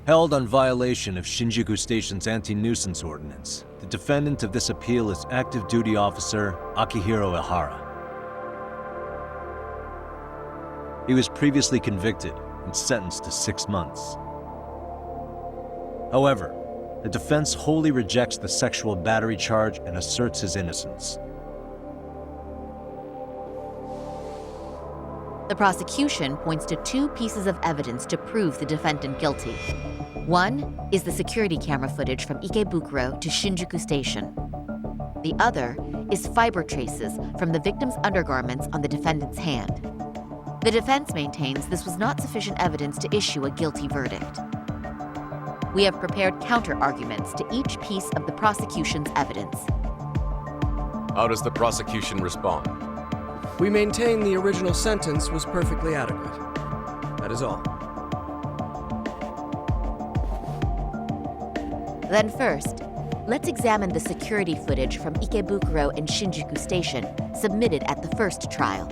Held on violation of Shinjuku Station's anti-nuisance ordinance, the defendant of this appeal is active duty officer Akihiro Ihara. He was previously convicted and sentenced to 6 months. However, the defense wholly rejects the sexual battery charge and asserts his innocence. The prosecution points to 2 pieces of evidence to prove the defendant guilty. One is the security camera footage from Ikebukuro to Shinjuku Station. The other is fiber traces from the victim's undergarments on the defendant's hand. The defense maintains this was not sufficient evidence to issue a guilty verdict. We have prepared counter-arguments to each piece of the prosecution's evidence. How does the prosecution respond? We maintain the original sentence was perfectly adequate. That is all. Then first, let's examine the security footage from Ikebukuro and Shinjuku Station submitted at the first trial.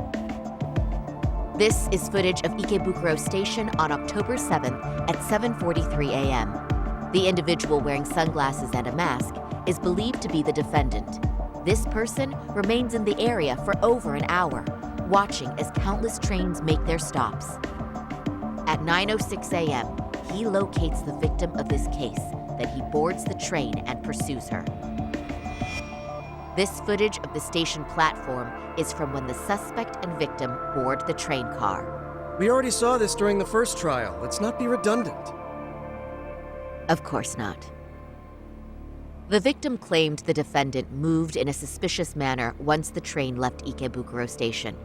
This is footage of Ikebukuro Station on October 7th at 7:43 a.m. The individual wearing sunglasses and a mask is believed to be the defendant. This person remains in the area for over an hour, watching as countless trains make their stops. At 9:06 a.m., he locates the victim of this case, then he boards the train and pursues her. This footage of the station platform is from when the suspect and victim board the train car. We already saw this during the first trial. Let's not be redundant. Of course not. The victim claimed the defendant moved in a suspicious manner once the train left Ikebukuro Station,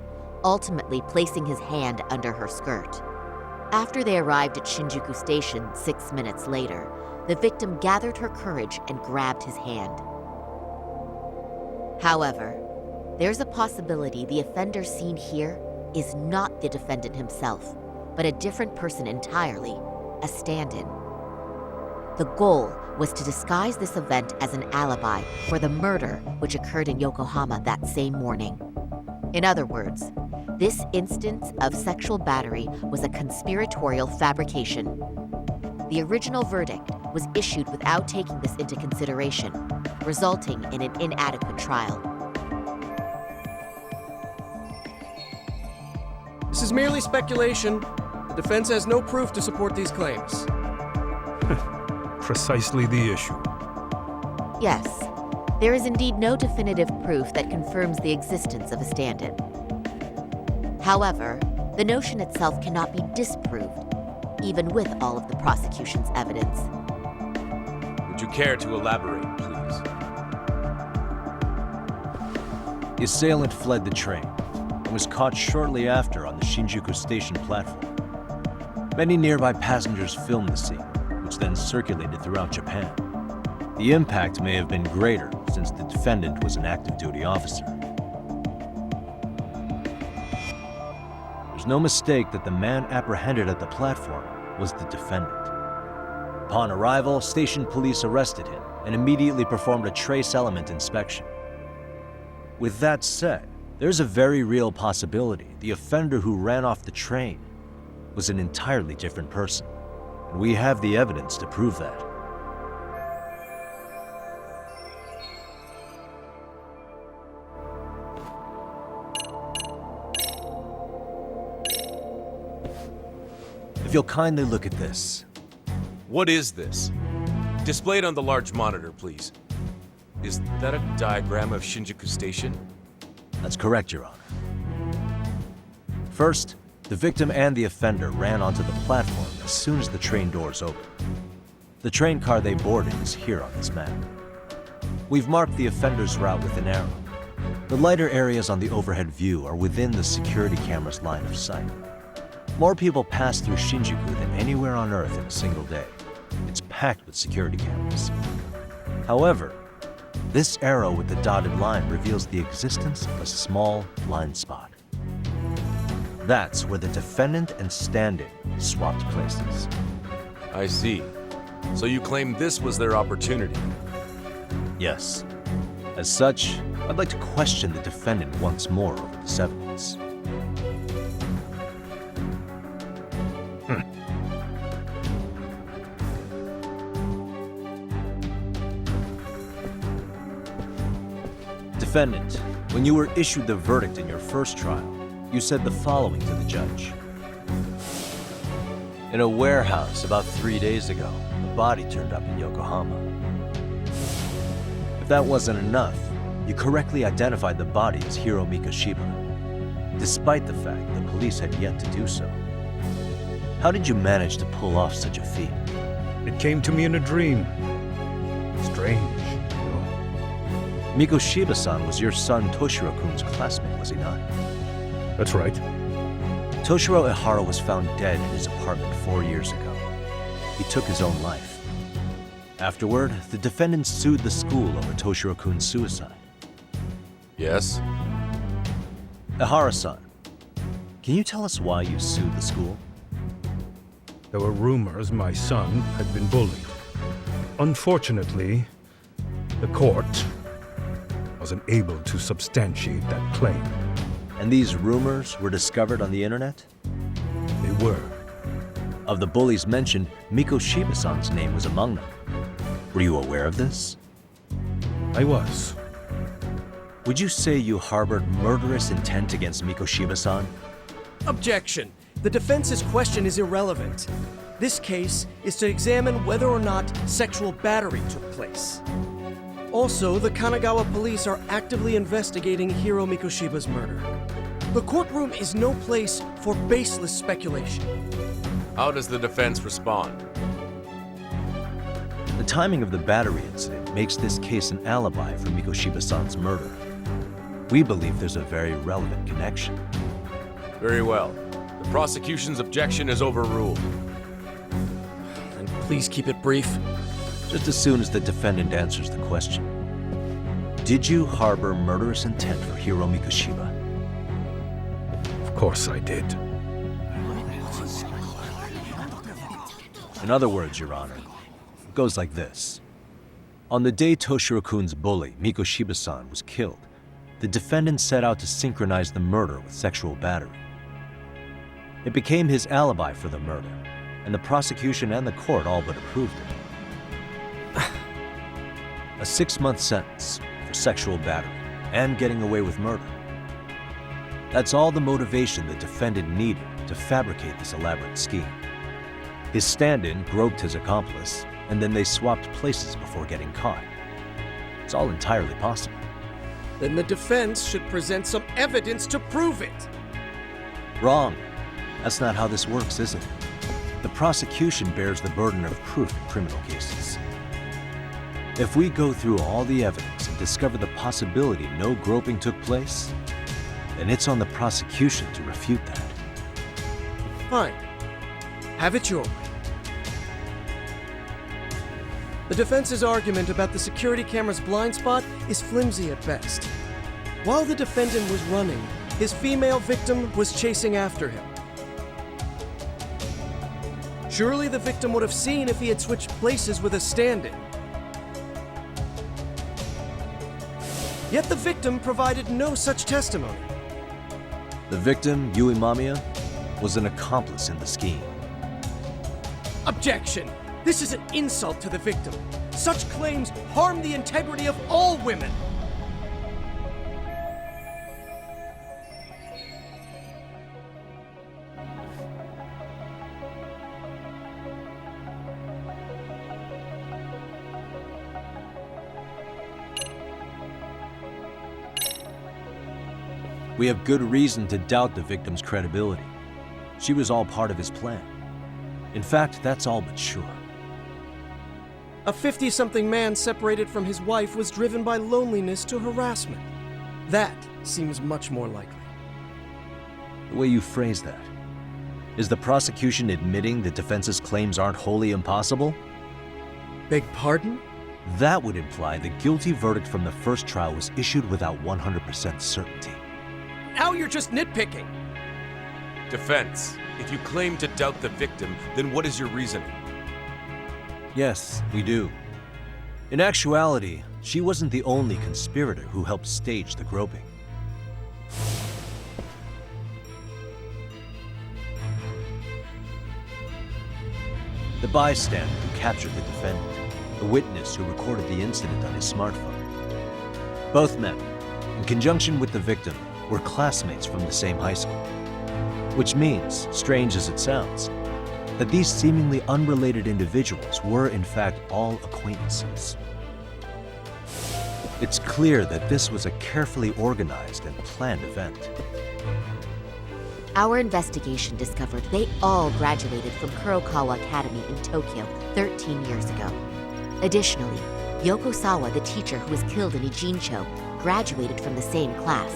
ultimately placing his hand under her skirt. After they arrived at Shinjuku Station 6 minutes later, the victim gathered her courage and grabbed his hand. However, there's a possibility the offender seen here is not the defendant himself, but a different person entirely, a stand-in. The goal was to disguise this event as an alibi for the murder which occurred in Yokohama that same morning. In other words, this instance of sexual battery was a conspiratorial fabrication. The original verdict was issued without taking this into consideration, resulting in an inadequate trial. This is merely speculation. The defense has no proof to support these claims. Precisely the issue. Yes, there is indeed no definitive proof that confirms the existence of a stand-in. However, the notion itself cannot be disproved, even with all of the prosecution's evidence. Would you care to elaborate, please? The assailant fled the train and was caught shortly after on the Shinjuku Station platform. Many nearby passengers filmed the scene, which then circulated throughout Japan. The impact may have been greater since the defendant was an active duty officer. There's no mistake that the man apprehended at the platform was the defendant. Upon arrival, station police arrested him and immediately performed a trace element inspection. With that said, there's a very real possibility the offender who ran off the train was an entirely different person. And we have the evidence to prove that. If you'll kindly look at this. What is this? Displayed on the large monitor, please. Is that a diagram of Shinjuku Station? That's correct, Your Honor. First, the victim and the offender ran onto the platform as soon as the train doors opened. The train car they boarded is here on this map. We've marked the offender's route with an arrow. The lighter areas on the overhead view are within the security camera's line of sight. More people pass through Shinjuku than anywhere on Earth in a single day. It's packed with security cameras. However, this arrow with the dotted line reveals the existence of a small blind spot. That's where the defendant and stand-in swapped places. I see. So you claim this was their opportunity? Yes. As such, I'd like to question the defendant once more over this evidence. Defendant, when you were issued the verdict in your first trial, you said the following to the judge. In a warehouse about 3 days ago, a body turned up in Yokohama. If that wasn't enough, you correctly identified the body as Hiro Mikoshiba, despite the fact the police had yet to do so. How did you manage to pull off such a feat? It came to me in a dream. Strange, you know. Mikoshiba-san was your son Toshiro-kun's classmate, was he not? That's right. Toshiro Ehara was found dead in his apartment 4 years ago. He took his own life. Afterward, the defendant sued the school over Toshiro-kun's suicide. Yes? Ehara-san, can you tell us why you sued the school? There were rumors my son had been bullied. Unfortunately, the court wasn't able to substantiate that claim. And these rumors were discovered on the internet? They were. Of the bullies mentioned, Mikoshiba-san's name was among them. Were you aware of this? I was. Would you say you harbored murderous intent against Mikoshiba-san? Objection. The defense's question is irrelevant. This case is to examine whether or not sexual battery took place. Also, the Kanagawa police are actively investigating Hiro Mikoshiba's murder. The courtroom is no place for baseless speculation. How does the defense respond? The timing of the battery incident makes this case an alibi for Mikoshiba-san's murder. We believe there's a very relevant connection. Very well. The prosecution's objection is overruled. And please keep it brief. Just as soon as the defendant answers the question. Did you harbor murderous intent for Hiro Mikoshiba? Of course I did. In other words, Your Honor, it goes like this. On the day Toshiro-kun's bully, Mikoshiba-san, was killed, the defendant set out to synchronize the murder with sexual battery. It became his alibi for the murder, and the prosecution and the court all but approved it. A 6-month sentence for sexual battery and getting away with murder. That's all the motivation the defendant needed to fabricate this elaborate scheme. His stand-in groped his accomplice, and then they swapped places before getting caught. It's all entirely possible. Then the defense should present some evidence to prove it. Wrong. That's not how this works, is it? The prosecution bears the burden of proof in criminal cases. If we go through all the evidence and discover the possibility no groping took place, then it's on the prosecution to refute that. Fine. Have it your way. The defense's argument about the security camera's blind spot is flimsy at best. While the defendant was running, his female victim was chasing after him. Surely the victim would have seen if he had switched places with a stand-in. Yet the victim provided no such testimony. The victim, Yui Mamiya, was an accomplice in the scheme. Objection! This is an insult to the victim. Such claims harm the integrity of all women. We have good reason to doubt the victim's credibility. She was all part of his plan. In fact, that's all but sure. A 50-something man separated from his wife was driven by loneliness to harassment. That seems much more likely. The way you phrase that. Is the prosecution admitting the defense's claims aren't wholly impossible? Beg pardon? That would imply the guilty verdict from the first trial was issued without 100% certainty. Now you're just nitpicking. Defense, if you claim to doubt the victim, then what is your reasoning? Yes, we do. In actuality, she wasn't the only conspirator who helped stage the groping. The bystander who captured the defendant, the witness who recorded the incident on his smartphone. Both men, in conjunction with the victim, were classmates from the same high school. Which means, strange as it sounds, that these seemingly unrelated individuals were in fact all acquaintances. It's clear that this was a carefully organized and planned event. Our investigation discovered they all graduated from Kurokawa Academy in Tokyo 13 years ago. Additionally, Yoko Sawa, the teacher who was killed in Ijincho, graduated from the same class.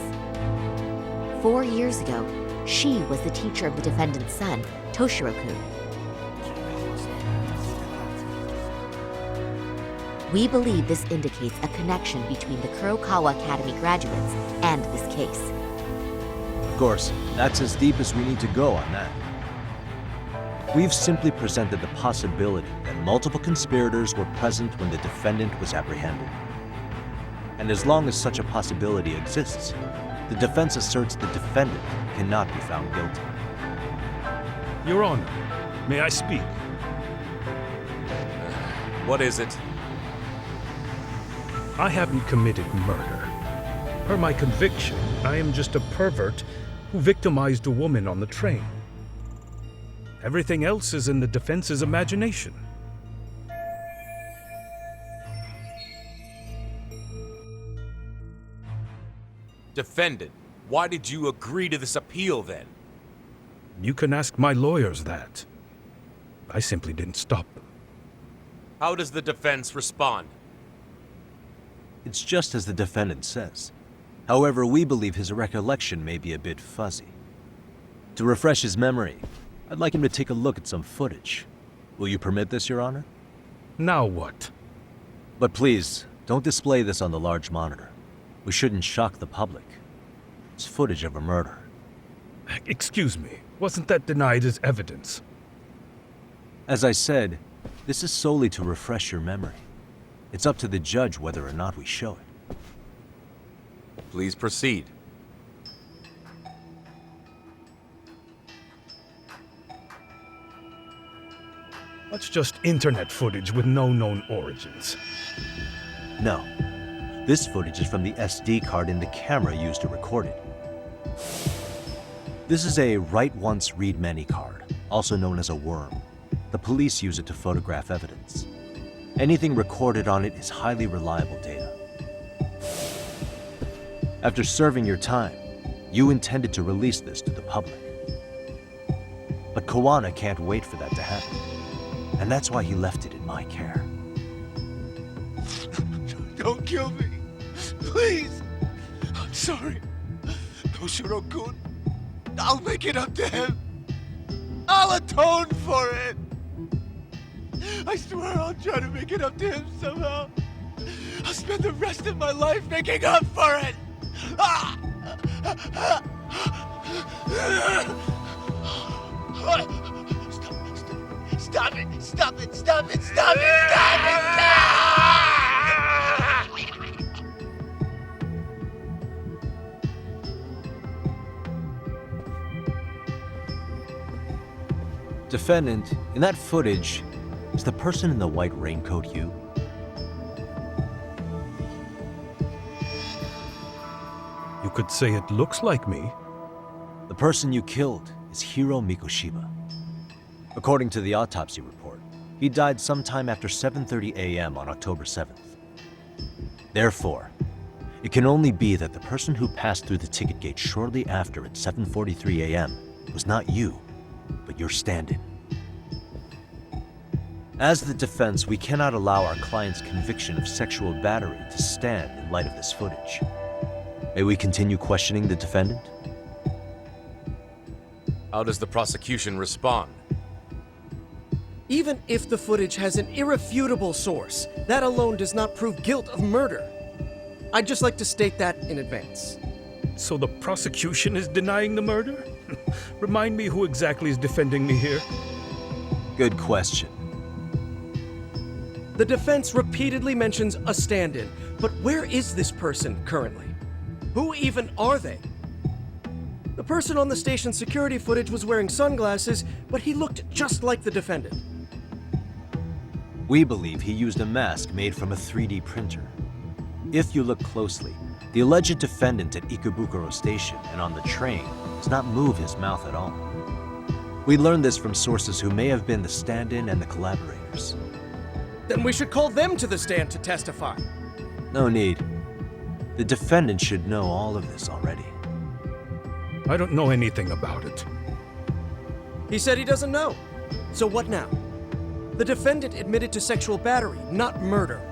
4 years ago, she was the teacher of the defendant's son, Toshiro-kun. We believe this indicates a connection between the Kurokawa Academy graduates and this case. Of course, that's as deep as we need to go on that. We've simply presented the possibility that multiple conspirators were present when the defendant was apprehended. And as long as such a possibility exists, the defense asserts the defendant cannot be found guilty. Your Honor, may I speak? What is it? I haven't committed murder. Per my conviction, I am just a pervert who victimized a woman on the train. Everything else is in the defense's imagination. Defendant, why did you agree to this appeal then? You can ask my lawyers that. I simply didn't stop them. How does the defense respond? It's just as the defendant says. However, we believe his recollection may be a bit fuzzy. To refresh his memory, I'd like him to take a look at some footage. Will you permit this, Your Honor? Now what? But please, don't display this on the large monitor. We shouldn't shock the public. It's footage of a murder. Excuse me, wasn't that denied as evidence? As I said, this is solely to refresh your memory. It's up to the judge whether or not we show it. Please proceed. That's just internet footage with no known origins. No. This footage is from the SD card in the camera used to record it. This is a write once, read many card, also known as a worm. The police use it to photograph evidence. Anything recorded on it is highly reliable data. After serving your time, you intended to release this to the public. But Kawana can't wait for that to happen. And that's why he left it in my care. Don't kill me. Please. I'm sorry. Toshiro-kun. I'll make it up to him. I'll atone for it. I swear I'll try to make it up to him somehow. I'll spend the rest of my life making up for it. Stop it! Stop it! Stop it! Stop it! Stop it! Defendant, in that footage, is the person in the white raincoat you? You could say it looks like me. The person you killed is Hiro Mikoshiba. According to the autopsy report, he died sometime after 7:30 a.m. on October 7th. Therefore, it can only be that the person who passed through the ticket gate shortly after at 7:43 a.m. was not you, but your stand-in. As the defense, we cannot allow our client's conviction of sexual battery to stand in light of this footage. May we continue questioning the defendant? How does the prosecution respond? Even if the footage has an irrefutable source, that alone does not prove guilt of murder. I'd just like to state that in advance. So the prosecution is denying the murder? Remind me who exactly is defending me here? Good question. The defense repeatedly mentions a stand-in, but where is this person currently? Who even are they? The person on the station security footage was wearing sunglasses, but he looked just like the defendant. We believe he used a mask made from a 3D printer. If you look closely, The alleged defendant at Ikebukuro Station and on the train does not move his mouth at all. We learned this from sources who may have been the stand-in and the collaborators. Then we should call them to the stand to testify. No need. The defendant should know all of this already. I don't know anything about it. He said he doesn't know. So what now? The defendant admitted to sexual battery, not murder.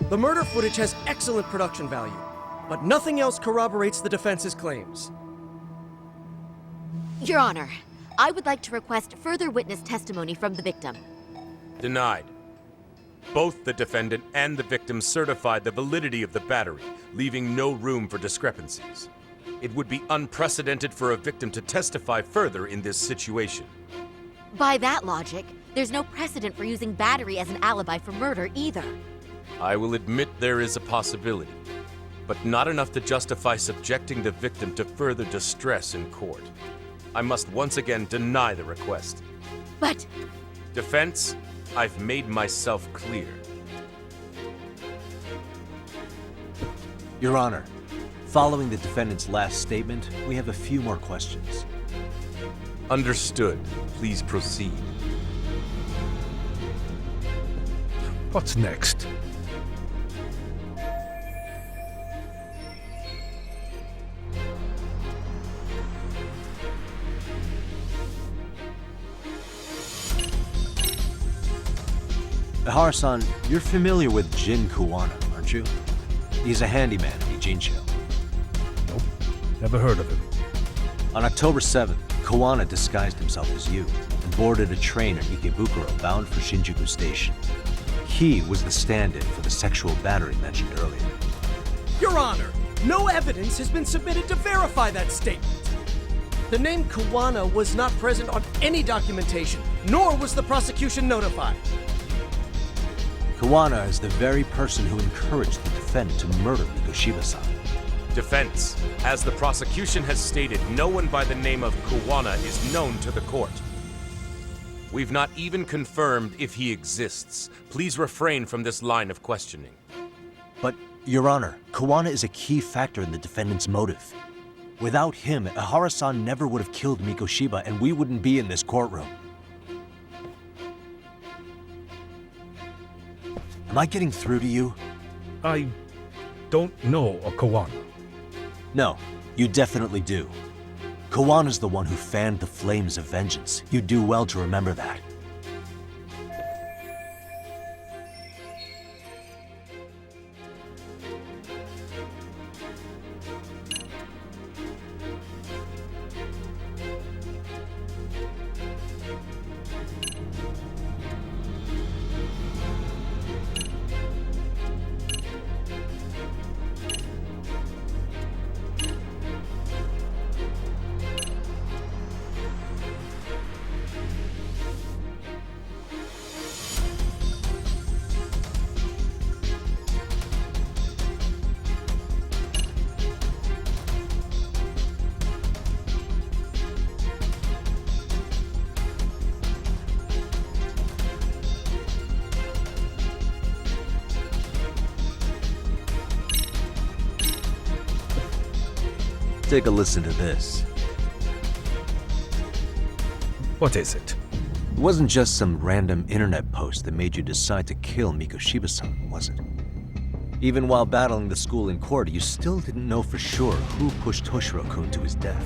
The murder footage has excellent production value, but nothing else corroborates the defense's claims. Your Honor, I would like to request further witness testimony from the victim. Denied. Both the defendant and the victim certified the validity of the battery, leaving no room for discrepancies. It would be unprecedented for a victim to testify further in this situation. By that logic, there's no precedent for using battery as an alibi for murder either. I will admit there is a possibility, but not enough to justify subjecting the victim to further distress in court. I must once again deny the request. But Defense, I've made myself clear. Your Honor, following the defendant's last statement, we have a few more questions. Understood. Please proceed. What's next? Ihara-san, you're familiar with Jin Kuwana, aren't you? He's a handyman in Ijincho. Nope. Never heard of him. On October 7th, Kuwana disguised himself as you and boarded a train at Ikebukuro bound for Shinjuku Station. He was the stand-in for the sexual battery mentioned earlier. Your Honor, no evidence has been submitted to verify that statement. The name Kuwana was not present on any documentation, nor was the prosecution notified. Kuwana is the very person who encouraged the defendant to murder Mikoshiba-san. Defense, as the prosecution has stated, no one by the name of Kuwana is known to the court. We've not even confirmed if he exists. Please refrain from this line of questioning. But, Your Honor, Kuwana is a key factor in the defendant's motive. Without him, Ihara-san never would have killed Mikoshiba and we wouldn't be in this courtroom. Am I getting through to you? I don't know a Kawana. No, you definitely do. Kawana's the one who fanned the flames of vengeance. You do well to remember that. Take a listen to this. What is it? It wasn't just some random internet post that made you decide to kill Mikoshiba-san, was it? Even while battling the school in court, you still didn't know for sure who pushed Toshiro-kun to his death.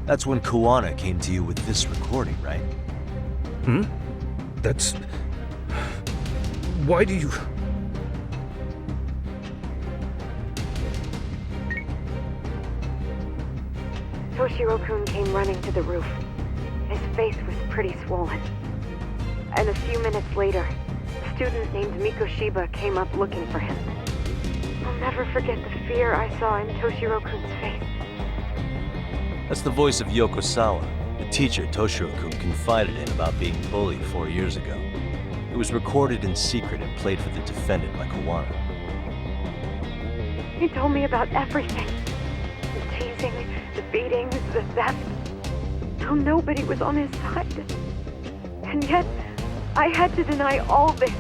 That's when Kuwana came to you with this recording, right? That's... Why do you... Toshiro-kun came running to the roof. His face was pretty swollen. And a few minutes later, a student named Mikoshiba came up looking for him. I'll never forget the fear I saw in Toshiro-kun's face. That's the voice of Yokosawa, the teacher Toshiro-kun confided in about being bullied 4 years ago. It was recorded in secret and played for the defendant by Kuwana. He told me about everything. The teasing, the beatings, the theft. How nobody was on his side. And yet, I had to deny all this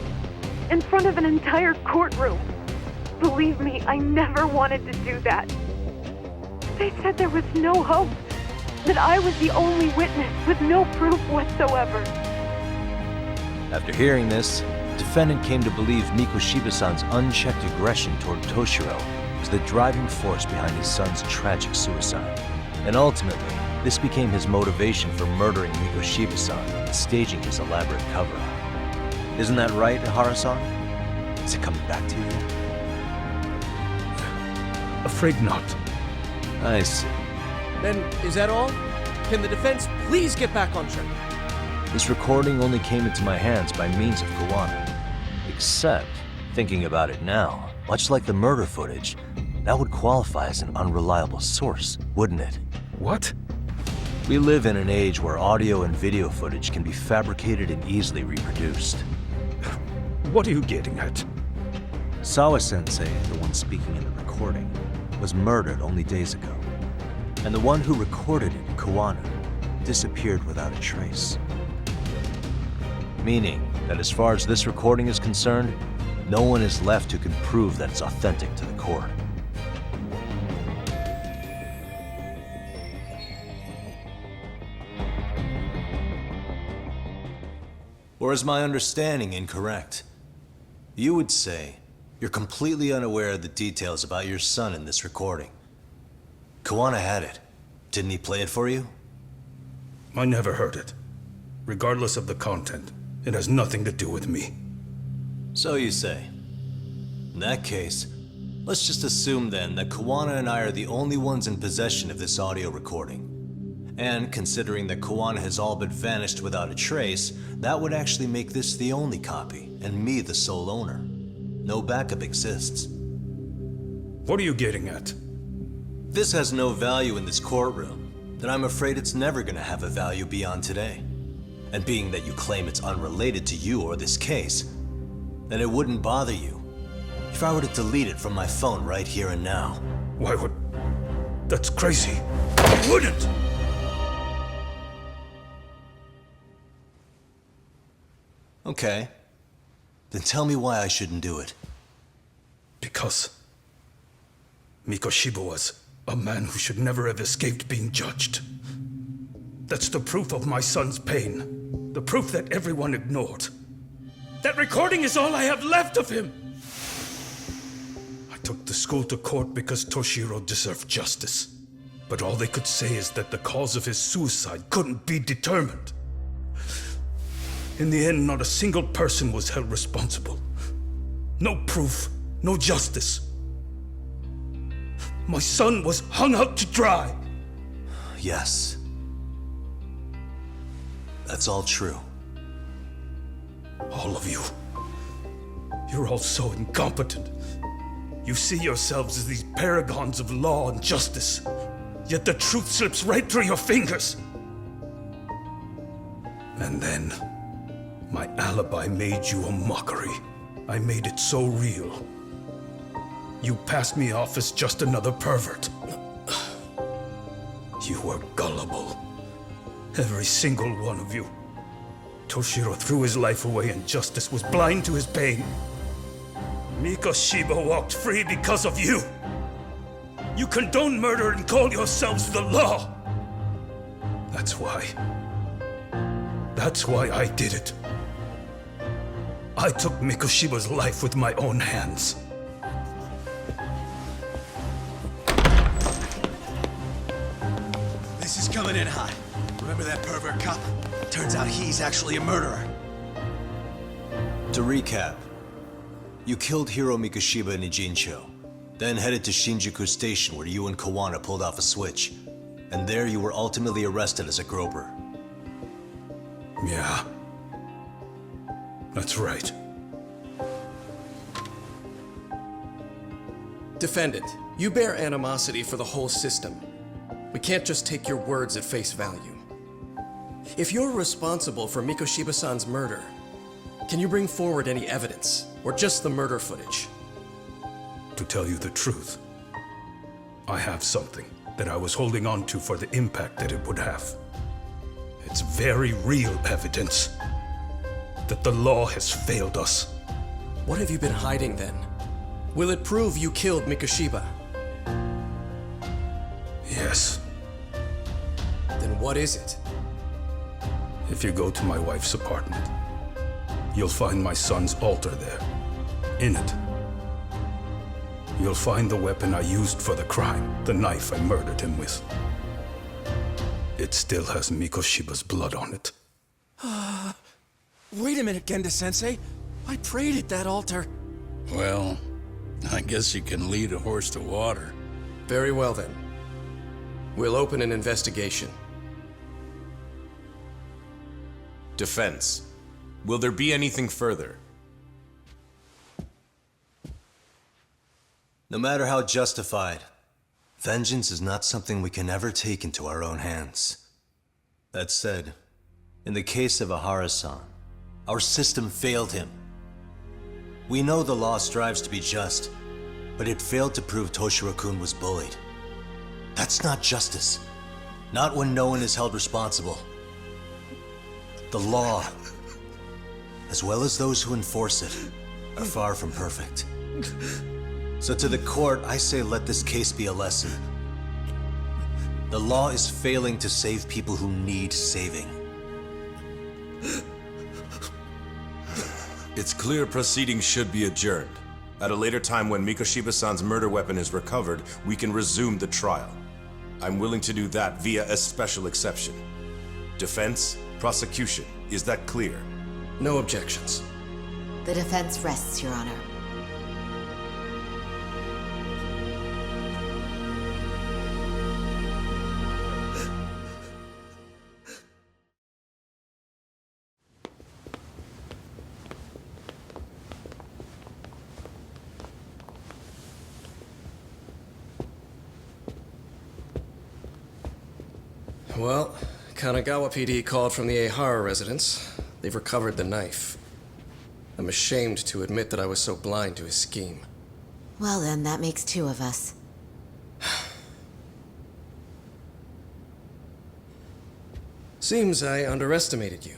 in front of an entire courtroom. Believe me, I never wanted to do that. They said there was no hope, that I was the only witness with no proof whatsoever. After hearing this, defendant came to believe Mikoshiba-san's unchecked aggression toward Toshiro was the driving force behind his son's tragic suicide. And ultimately, this became his motivation for murdering Mikoshiba-san and staging his elaborate cover-up. Isn't that right, Ihara-san? Is it coming back to you yet? Afraid not. I see. Then, is that all? Can the defense please get back on track? This recording only came into my hands by means of Kawana. Except, thinking about it now, much like the murder footage, that would qualify as an unreliable source, wouldn't it? What? We live in an age where audio and video footage can be fabricated and easily reproduced. What are you getting at? Sawa-sensei, the one speaking in the recording, was murdered only days ago. And the one who recorded it, Kawana, disappeared without a trace. Meaning that as far as this recording is concerned, no one is left who can prove that it's authentic to the court. Or is my understanding incorrect? You would say you're completely unaware of the details about your son in this recording. Kawana had it. Didn't he play it for you? I never heard it. Regardless of the content, it has nothing to do with me. So you say. In that case, let's just assume then that Kawana and I are the only ones in possession of this audio recording. And considering that Kawana has all but vanished without a trace, that would actually make this the only copy, and me the sole owner. No backup exists. What are you getting at? This has no value in this courtroom, then I'm afraid it's never gonna have a value beyond today. And being that you claim it's unrelated to you or this case, then it wouldn't bother you if I were to delete it from my phone right here and now. Why would... That's crazy. I wouldn't! Okay. Then tell me why I shouldn't do it. Because Mikoshiba was a man who should never have escaped being judged. That's the proof of my son's pain. The proof that everyone ignored. That recording is all I have left of him! I took the school to court because Toshiro deserved justice. But all they could say is that the cause of his suicide couldn't be determined. In the end, not a single person was held responsible. No proof, no justice. My son was hung out to dry. Yes. That's all true. All of you. You're all so incompetent. You see yourselves as these paragons of law and justice, yet the truth slips right through your fingers. And then, my alibi made you a mockery. I made it so real. You passed me off as just another pervert. You were gullible. Every single one of you. Toshiro threw his life away and justice was blind to his pain. Mikoshiba walked free because of you. You condone murder and call yourselves the law. That's why I did it. I took Mikoshiba's life with my own hands. This is coming in hot. Remember that pervert cop? Turns out he's actually a murderer. To recap, you killed Hiro Mikoshiba in Ijincho, then headed to Shinjuku Station where you and Kawana pulled off a switch, and there you were ultimately arrested as a groper. Yeah. That's right. Defendant, you bear animosity for the whole system. We can't just take your words at face value. If you're responsible for Mikoshiba-san's murder, can you bring forward any evidence, or just the murder footage? To tell you the truth, I have something that I was holding on to for the impact that it would have. It's very real evidence that the law has failed us. What have you been hiding then? Will it prove you killed Mikoshiba? Yes. Then what is it? If you go to my wife's apartment, you'll find my son's altar there. In it, you'll find the weapon I used for the crime, the knife I murdered him with. It still has Mikoshiba's blood on it. Wait a minute, Genda-sensei. I prayed at that altar. Well, I guess you can lead a horse to water. Very well then. We'll open an investigation. Defense. Will there be anything further? No matter how justified, vengeance is not something we can ever take into our own hands. That said, in the case of Ahara-san, our system failed him. We know the law strives to be just, but it failed to prove Toshiro-kun was bullied. That's not justice. Not when no one is held responsible. The law, as well as those who enforce it, are far from perfect. So to the court, I say let this case be a lesson. The law is failing to save people who need saving. It's clear proceedings should be adjourned. At a later time when Mikoshiba-san's murder weapon is recovered, we can resume the trial. I'm willing to do that via a special exception. Defense, prosecution, is that clear? No objections. The defense rests, Your Honor. Well, Kanagawa PD called from the Ehara residence. They've recovered the knife. I'm ashamed to admit that I was so blind to his scheme. Well then, that makes two of us. Seems I underestimated you.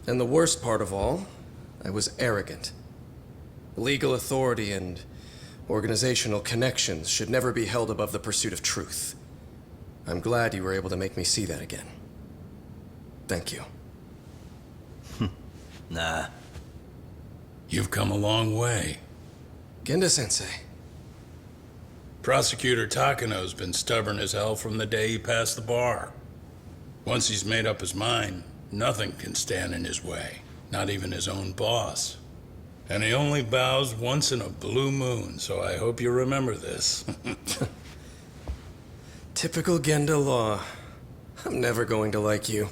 And the worst part of all, I was arrogant. Legal authority and organizational connections should never be held above the pursuit of truth. I'm glad you were able to make me see that again. Thank you. Nah. You've come a long way. Genda-sensei. Prosecutor Takano's been stubborn as hell from the day he passed the bar. Once he's made up his mind, nothing can stand in his way, not even his own boss. And he only bows once in a blue moon, so I hope you remember this. Typical Genda law. I'm never going to like you.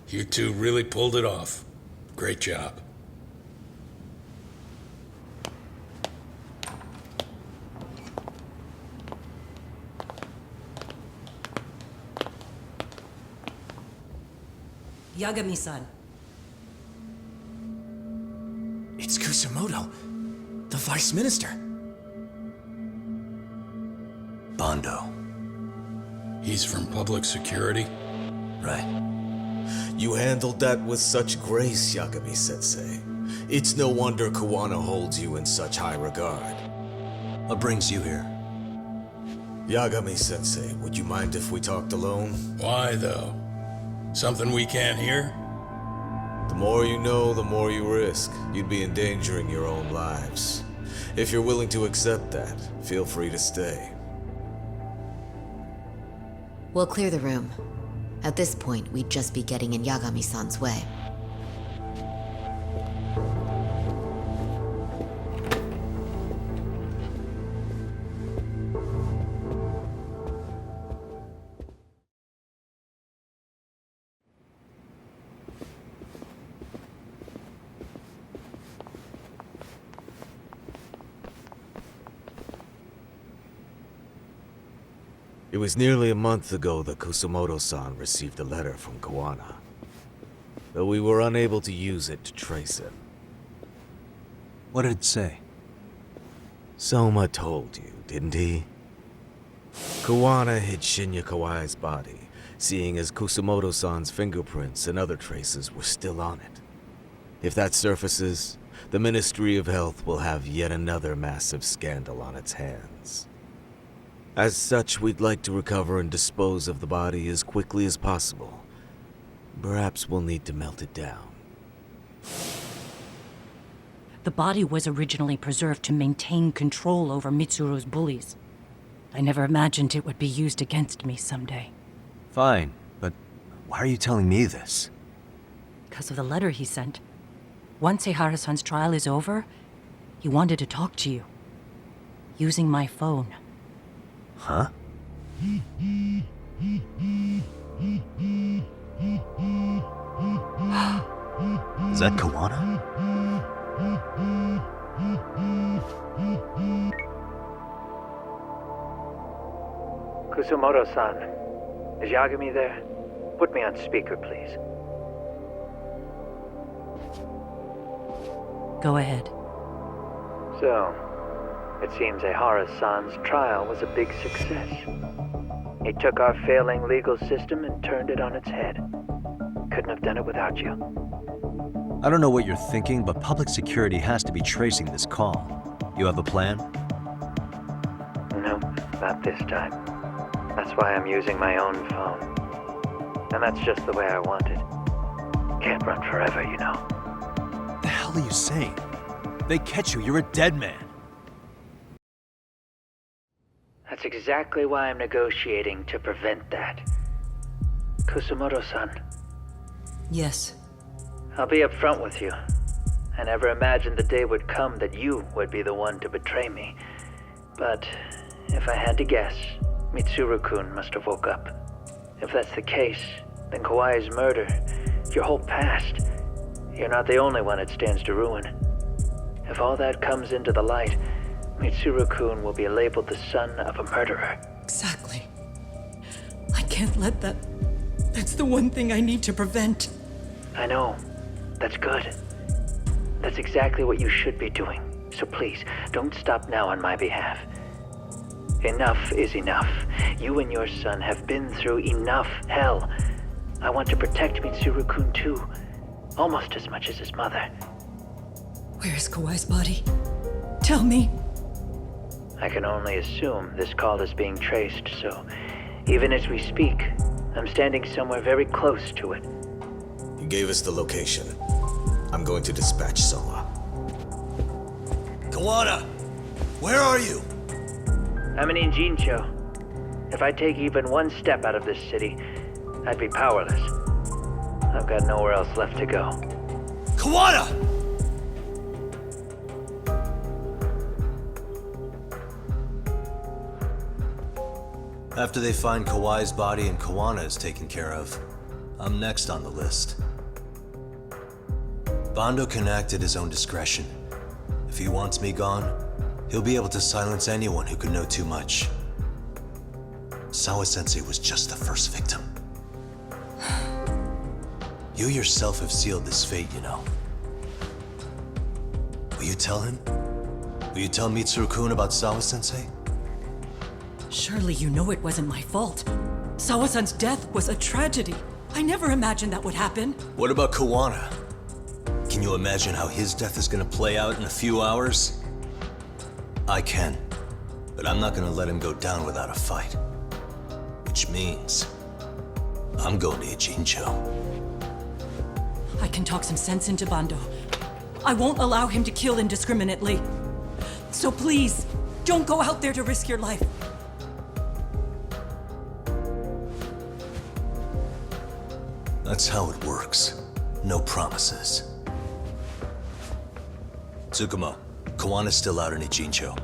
You two really pulled it off. Great job. Yagami-san. It's Kusumoto, the Vice Minister. Bondo. He's from public security? Right. You handled that with such grace, Yagami-sensei. It's no wonder Kuwana holds you in such high regard. What brings you here? Yagami-sensei, would you mind if we talked alone? Why, though? Something we can't hear? The more you know, the more you risk. You'd be endangering your own lives. If you're willing to accept that, feel free to stay. We'll clear the room. At this point, we'd just be getting in Yagami-san's way. It was nearly a month ago that Kusumoto-san received a letter from Kuwana, though we were unable to use it to trace him. What did it say? Soma told you, didn't he? Kawana hid Shinya Kawai's body, seeing as Kusumoto-san's fingerprints and other traces were still on it. If that surfaces, the Ministry of Health will have yet another massive scandal on its hands. As such, we'd like to recover and dispose of the body as quickly as possible. Perhaps we'll need to melt it down. The body was originally preserved to maintain control over Mitsuru's bullies. I never imagined it would be used against me someday. Fine, but why are you telling me this? Because of the letter he sent. Once Ehara-san's trial is over, he wanted to talk to you. Using my phone. Huh? Is that Kawana? Kusumoto-san, is Yagami there? Put me on speaker, please. Go ahead. So, it seems Ehara-san's trial was a big success. He took our failing legal system and turned it on its head. Couldn't have done it without you. I don't know what you're thinking, but public security has to be tracing this call. You have a plan? No, not this time. That's why I'm using my own phone. And that's just the way I want it. Can't run forever, you know. What the hell are you saying? They catch you, you're a dead man. That's exactly why I'm negotiating to prevent that. Kusumoto-san, Yes. I'll be upfront with you. I never imagined the day would come that you would be the one to betray me. But if I had to guess, Mitsuru-kun must have woke up. If that's the case, then Kawai's murder, your whole past, you're not the only one it stands to ruin. If all that comes into the light, Mitsuru-kun will be labeled the son of a murderer. Exactly. I can't let that... That's the one thing I need to prevent. I know. That's good. That's exactly what you should be doing. So please, don't stop now on my behalf. Enough is enough. You and your son have been through enough hell. I want to protect Mitsuru-kun too. Almost as much as his mother. Where's Kawai's body? Tell me. I can only assume this call is being traced, so even as we speak, I'm standing somewhere very close to it. You gave us the location. I'm going to dispatch Soma. Kawana! Where are you? I'm in Injincho. If I take even one step out of this city, I'd be powerless. I've got nowhere else left to go. Kawana! After they find Kawai's body and Kawana is taken care of, I'm next on the list. Bando can act at his own discretion. If he wants me gone, he'll be able to silence anyone who could know too much. Sawa-sensei was just the first victim. You yourself have sealed this fate, you know. Will you tell him? Will you tell Mitsuru-kun about Sawa-sensei? Surely you know it wasn't my fault. Sawa-san's death was a tragedy. I never imagined that would happen. What about Kawana? Can you imagine how his death is gonna play out in a few hours? I can, but I'm not gonna let him go down without a fight. Which means, I'm going to Ijincho. I can talk some sense into Bando. I won't allow him to kill indiscriminately. So please, don't go out there to risk your life. That's how it works. No promises. Tsukumo, Kawana's still out in Ijincho.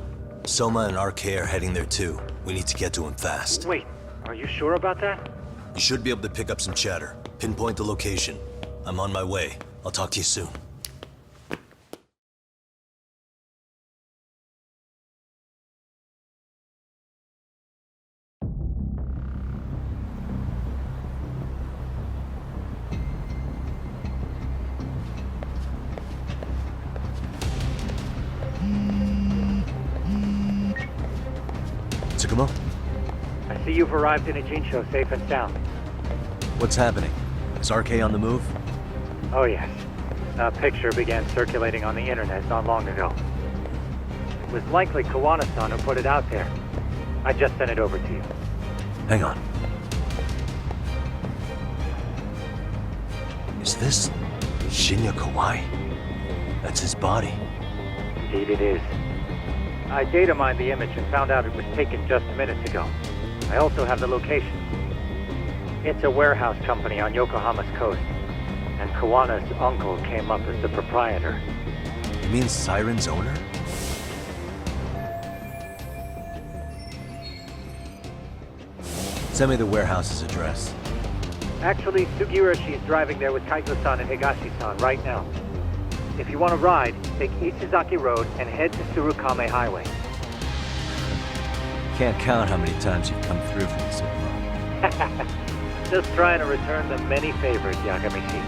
Soma and RK are heading there too. We need to get to him fast. Wait, are you sure about that? You should be able to pick up some chatter. Pinpoint the location. I'm on my way. I'll talk to you soon. Tsukumo? I I see you've arrived in Ijincho safe and sound. What's happening? Is RK on the move? Oh yes. A picture began circulating on the internet not long ago. It was likely Kawana-san who put it out there. I just sent it over to you. Hang on. Is this Shinya Kawai? That's his body. Indeed it is. I data mined the image and found out it was taken just minutes ago. I also have the location. It's a warehouse company on Yokohama's coast, and Kawana's uncle came up as the proprietor. You mean Siren's owner? Send me the warehouse's address. Actually, Sugiurashi's driving there with Kaito-san and Higashi-san right now. If you want to ride, take Ishizaki Road and head to Tsurukame Highway. Can't count how many times you've come through for this info. Just trying to return the many favors, Yagamishi.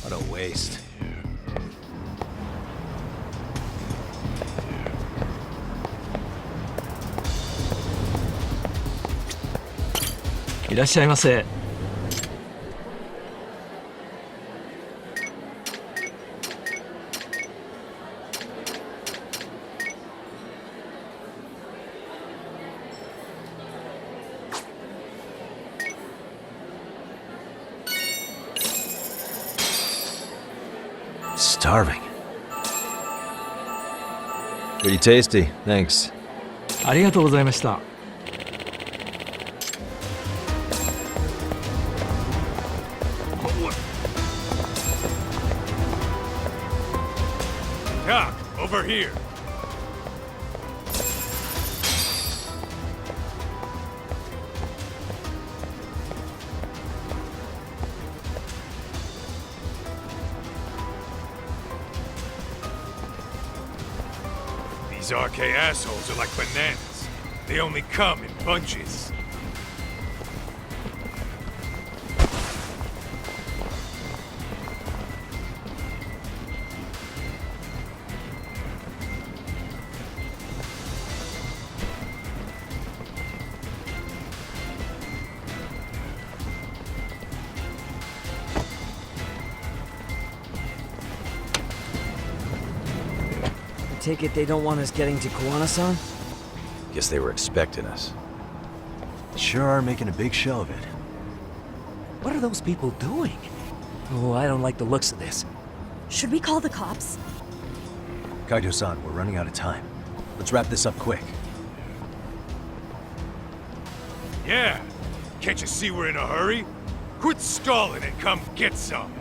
What a waste. いらっしゃいませ。Starving. Pretty tasty, thanks. ありがとうございました。 Doc, over here. These RK assholes are like bananas. They only come in bunches. Take it they don't want us getting to Kawana-san? Guess they were expecting us. Sure are making a big show of it. What are those people doing? Oh, I don't like the looks of this. Should we call the cops? Kaito-san, we're running out of time. Let's wrap this up quick. Yeah. Can't you see we're in a hurry? Quit stalling and come get some.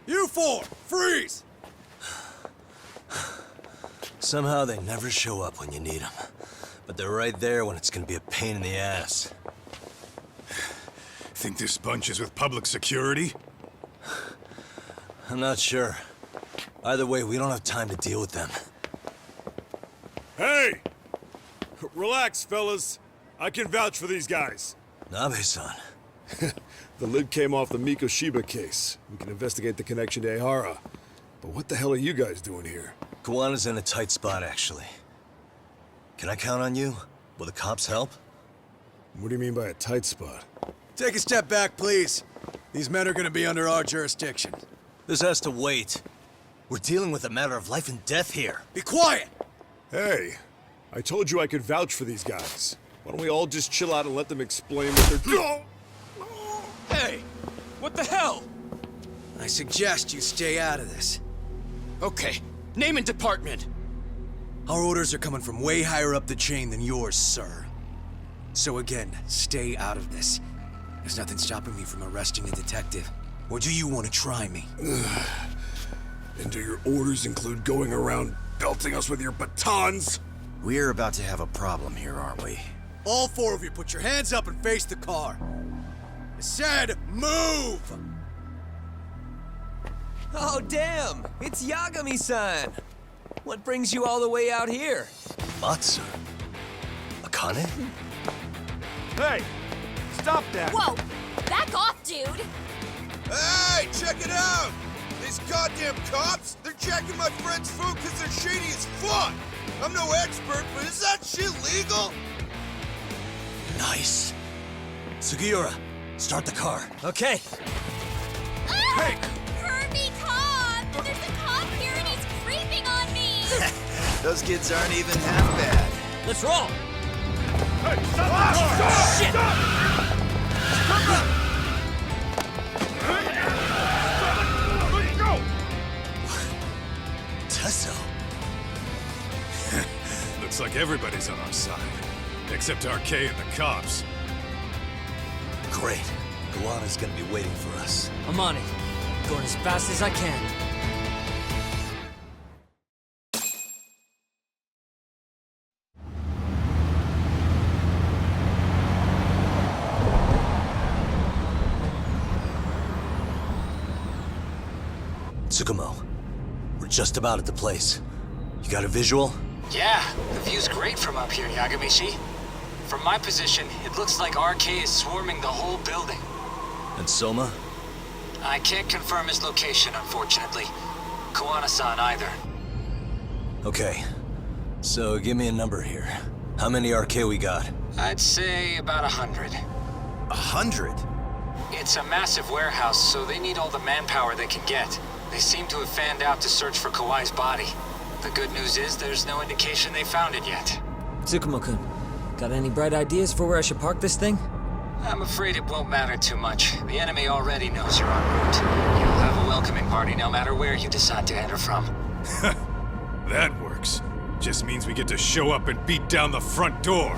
You four, freeze! Somehow they never show up when you need them. But they're right there when it's gonna be a pain in the ass. Think this bunch is with public security? I'm not sure. Either way, we don't have time to deal with them. Hey! Relax, fellas. I can vouch for these guys. Nabe-san. The lid came off the Mikoshiba case. We can investigate the connection to Ehara. But what the hell are you guys doing here? Kawana's in a tight spot, actually. Can I count on you? Will the cops help? What do you mean by a tight spot? Take a step back, please. These men are gonna be under our jurisdiction. This has to wait. We're dealing with a matter of life and death here. Be quiet! Hey, I told you I could vouch for these guys. Why don't we all just chill out and let them explain what they're doing? Hey! What the hell? I suggest you stay out of this. Okay, name and department. Our orders are coming from way higher up the chain than yours, sir. So again, stay out of this. There's nothing stopping me from arresting a detective. Or do you want to try me? And do your orders include going around belting us with your batons? We're about to have a problem here, aren't we? All four of you, put your hands up and face the car. I said, move! Oh, damn! It's Yagami-san! What brings you all the way out here? Matsu? Akane? Hey! Stop that! Whoa! Back off, dude! Hey, check it out! These goddamn cops, they're checking my friend's food because they're shady as fuck! I'm no expert, but is that shit legal? Nice. Sugiura, start the car. Okay. Ah! Hey! Kirby, Tom! There's a cop here and he's creeping on me! Those kids aren't even half bad. Let's roll! Hey, stop the car! Shit! Let's go! Tesso. Looks like everybody's on our side. Except RK and the cops. Great. Kawana's gonna be waiting for us. I'm on it. Going as fast as I can. Tsukumo, we're just about at the place. You got a visual? Yeah, the view's great from up here, Yagamishi. From my position, it looks like RK is swarming the whole building. And Soma? I can't confirm his location, unfortunately. Kawana-san either. Okay. So give me a number here. How many RK we got? I'd say about 100. 100? It's a massive warehouse, so they need all the manpower they can get. They seem to have fanned out to search for Kawai's body. The good news is there's no indication they found it yet. Tsukumo-kun, got any bright ideas for where I should park this thing? I'm afraid it won't matter too much. The enemy already knows you're en route. You'll have a welcoming party no matter where you decide to enter from. That works. Just means we get to show up and beat down the front door.